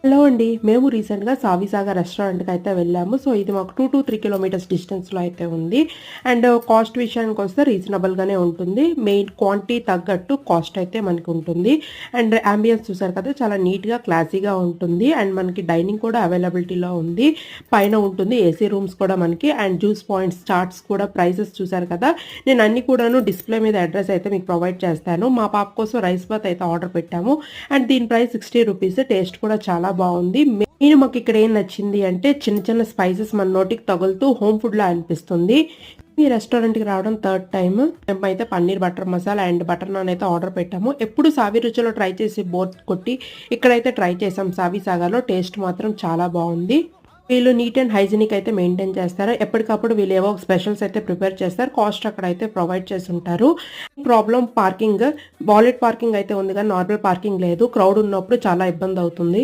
Hello అండి. మేము రీసెంట్‌గా సావిసాగర్ రెస్టారెంట్‌కి అయితే వెళ్ళాము. సో, ఇది మాకు 2-3 కిలోమీటర్స్ డిస్టెన్స్‌లో అయితే ఉంది. అండ్ కాస్ట్ విషయానికొస్తే రీజనబుల్‌గానే ఉంటుంది. మెయిన్ క్వాంటిటీ తగ్గట్టు కాస్ట్ అయితే మనకుంటుంది. అండ్ యాంబియన్స్ చూసారు కదా! చాలా నీట్‌గా, క్లాసీగా ఉంటుంది. అండ్ మనకి డైనింగ్ కూడా అవైలబిలిటీలో ఉంది. పైన ఉంటుంది ఏసీ రూమ్స్ కూడా మనకి అండ్ జ్యూస్ పాయింట్స్, చాట్స్ కూడా ప్రైసెస్ చూసారు కదా! నేను అన్నీ కూడాను డిస్‌ప్లే మీద అడ్రెస్ అయితే మీకు ప్రొవైడ్ చేస్తాను. మా పాప కోసం రైస్ బాత్ అయితే ఆర్డర్ పెట్టాము. అండ్ దీని ప్రైస్ 60 రూపీస్. టేస్ట్ కూడా చాలా బావుంది. మెయిన్ మాకిక్కడ ఏం నచ్చింది అంటే చిన్న చిన్న స్పైసెస్ మన నోటికి తగులుతూ హోమ్ ఫుడ్‌లా అనిపిస్తుంది. ఈ రెస్టారెంట్‌కి రావడం థర్డ్ టైమ్. మేమైతే paneer butter masala and butter non అయితే ఆర్డర్ పెట్టాము. ఎప్పుడు సావి రుచిలో ట్రై చేసి బోర్ కొట్టి ఇక్కడైతే ట్రై చేసాం సావి సాగర్‌లో. టేస్ట్ మాత్రం చాలా బావుంది. వీళ్ళు నీట్ అండ్ హైజీనిక్ అయితే మెయింటైన్ చేస్తారు. ఎప్పటికప్పుడు వీళ్ళు ఏవో స్పెషల్స్ అయితే ప్రిపేర్ చేస్తారు. కాస్ట్ అక్కడైతే ప్రొవైడ్ చేసుంటారు. Problem parking. వాలెట్ పార్కింగ్ అయితే ఉంది గానీ నార్మల్ పార్కింగ్ లేదు. క్రౌడ్ ఉన్నప్పుడు చాలా ఇబ్బందవుతుంది.